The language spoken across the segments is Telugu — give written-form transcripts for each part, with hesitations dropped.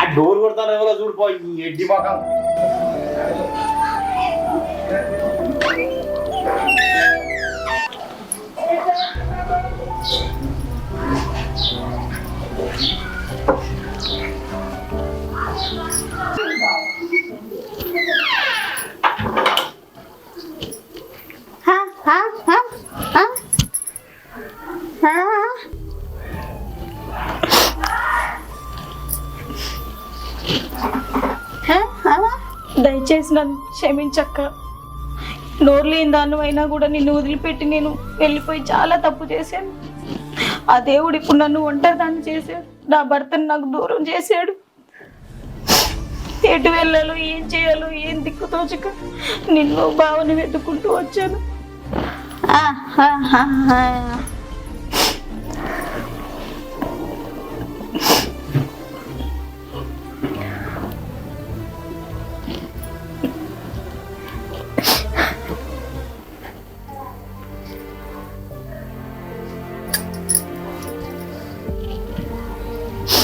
ఆ డోర్ కొడతాను ఎవరో చూడిపో ఎడ్డి మొఖం. దయచేసి నన్ను క్షమించక్క. నోరు లేని దాన్ని అయినా కూడా నిన్ను వదిలిపెట్టి నేను వెళ్ళిపోయి చాలా తప్పు చేశాను. ఆ దేవుడు ఇప్పుడు నన్ను ఒంటరిదాన్ని చేశాడు. నా భర్తను నాకు దూరం చేశాడు. ఎటు వెళ్ళాలో ఏం చేయాలో ఏం దిక్కు తోచక నిన్ను బావని వెతుక్కుంటూ వచ్చాను.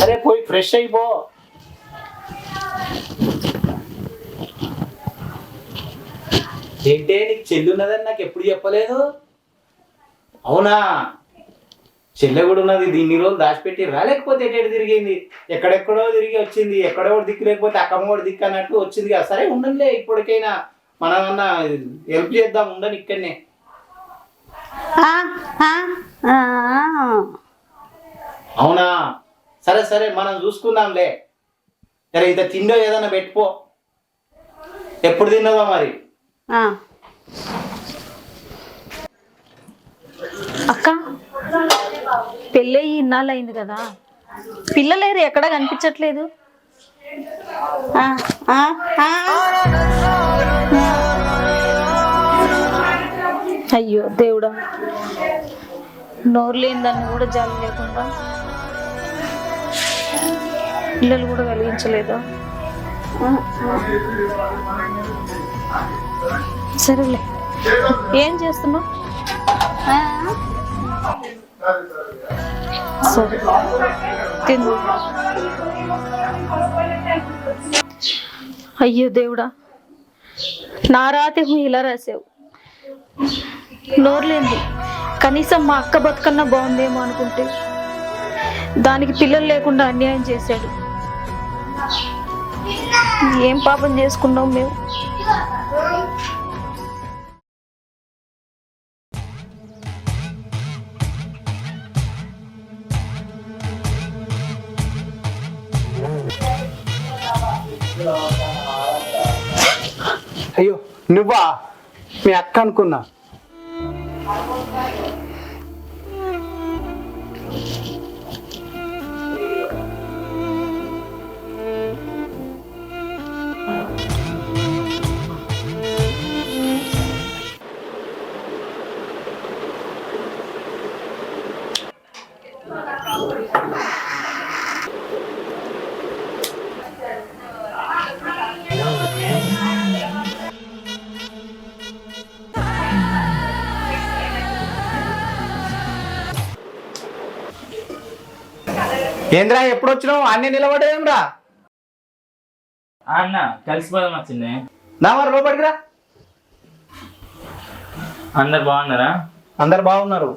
అరే పోయి ఫ్రెష్ అయిపో. ఏంటే నీకు చెల్లి ఉన్నదని నాకు ఎప్పుడు చెప్పలేదు? అవునా, చెల్లె కూడా ఉన్నది. దీన్ని రోజులు దాచిపెట్టి రాలేకపోతే ఎటు తిరిగింది, ఎక్కడెక్కడో తిరిగి వచ్చింది. ఎక్కడో దిక్కు లేకపోతే అక్కమ్మ కూడా దిక్కు అన్నట్టు వచ్చింది కదా. సరే ఉండండిలే, ఇప్పటికైనా మనమన్నా హెల్ప్ చేద్దాం. ఉండని ఇక్కడనే. అవునా, సరే సరే మనం చూసుకుందాంలే. సరే ఇంత తిండో ఏదన్నా పెట్టుకో. ఎప్పుడు తిన్నదో మరి. అక్క, పెళ్ళయి ఇన్నాళ్ళు అయింది కదా, పిల్లలేరు ఎక్కడ కనిపించట్లేదు. అయ్యో దేవుడా, నోరు లేని దాన్ని కూడా జాలి లేకుండా పిల్లలు కూడా కలిగించలేదు. సరేలే, ఏం చేస్తున్నావు? సరే తిందు. అయ్యో దేవుడా, నా రాతే ఇలా రాసావు. నోరులేంది, కనీసం మా అక్క బతుకన్నా బాగుందేమో అనుకుంటే దానికి పిల్లలు లేకుండా అన్యాయం చేశాడు. ఏం పాపం చేసుకున్నాం మేము. అయ్యో నువ్వా? మీ అక్క అనుకున్నా. ఏంద్రా ఎప్పుడు వచ్చినావు? అన్ని నిలబడేంరా. అన్న కలిసిపోదాం వచ్చింది. నా మరి లోపలికి రా. అందరు బాగున్నారా? అందరు బాగున్నారు.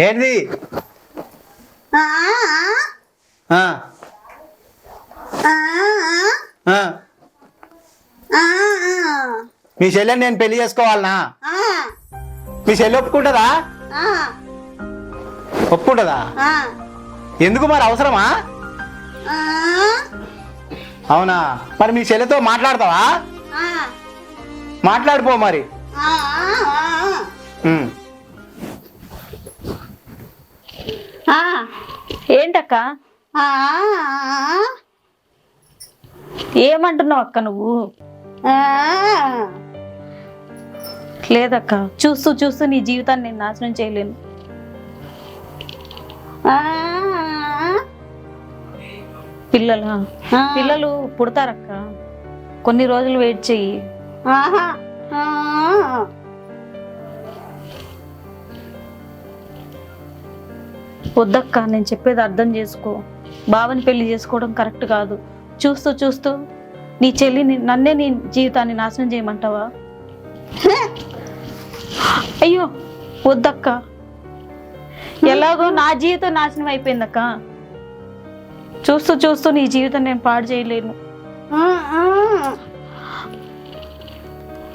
ఏంటి మీ చెల్లెని నేను పెళ్లి చేసుకోవాలనా? మీ చెల్లి ఒప్పుకుంటుందా? ఒప్పుకుంటుందా? ఎందుకు మరి, అవసరమా? అవునా, మరి మీ చెల్లెతో మాట్లాడతావా? మాట్లాడిపో మరి. ఏంటక్క, ఏమంటున్నావు అక్క నువ్వు? లేదక్క, చూస్తూ చూస్తూ నీ జీవితాన్ని నేను నాశనం చేయలేను. పిల్లలు పుడతారక్క, కొన్ని రోజులు వెయిట్ చెయ్యి. ఆహా ఆ. వద్దక్క, నేను చెప్పేది అర్థం చేసుకో. బావని పెళ్లి చేసుకోవడం కరెక్ట్ కాదు. చూస్తూ చూస్తూ నీ చెల్లిని, నన్నే నీ జీవితాన్ని నాశనం చేయమంటావా? అయ్యో వద్దక్క, ఎలాగో నా జీవితం నాశనం అయిపోయిందక్క. చూస్తూ చూస్తూ నీ జీవితం నేను పాడు చేయలేను. ఆ, ఆ.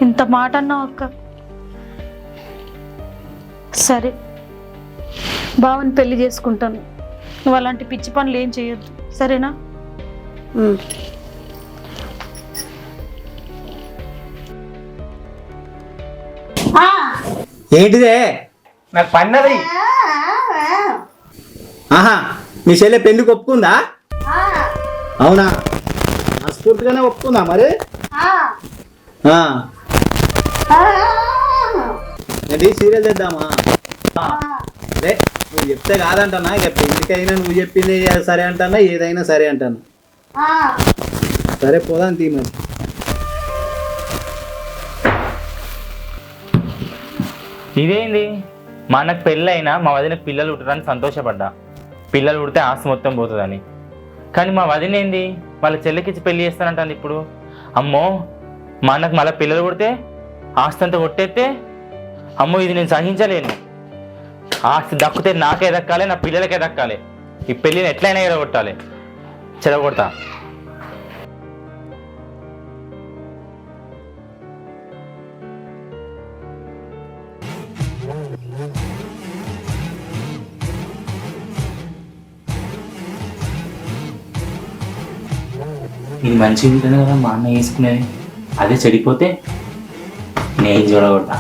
ఇంత మాట అన్నావు అక్క. సరే, బావని పెళ్లి చేసుకుంటాను. నువ్వు అలాంటి పిచ్చి పనులు ఏం చేయొద్దు, సరేనా? ఉమ్. ఆ. ఏంటిదే? నాకు పన్నది. ఆహా, మీ చెల్లె పెళ్లికి ఒప్పుకుందా? ఆ. అవునా? మనస్ఫూర్తిగానే ఒప్పుకుందా మరి? ఆ. ఆ, ఆ. ఏంటి సీరియల్ చేద్దామా? అదే నువ్వు చెప్తే కాదంటన్నా, ఇక పెళ్లికైనా నువ్వు చెప్పింది సరే అంటన్నా, ఏదైనా సరే అంటాను. ఆ. సరే పోదాం తీ మరి. ఇదేంది? మనకు పెళ్ళైనా మా వదినకు పిల్లలు పుట్టడానికి సంతోషపడ్డా. పిల్లలు పుడితే ఆస్తి మొత్తం పోతుందని. కానీ మా వదిన ఏంది, వాళ్ళ చెల్లికిచ్చి పెళ్లి చేస్తానంటుంది ఇప్పుడు. అమ్మో, మనకు మళ్ళీ పిల్లలు పుడితే ఆస్తి అంతా కొట్టేస్తే, అమ్మో ఇది నేను సహించలేను. ఆస్తి దక్కితే నాకే దక్కాలి, నా పిల్లలకే దక్కాలి. ఈ పెళ్ళిని ఎట్లయినా ఎడగొట్టాలి, చెడగొడతా. ఇది మంచిగా ఉంటుంది కదా మా అన్న వేసుకునేది, అదే చెడిపోతే నేను చూడగొడతా.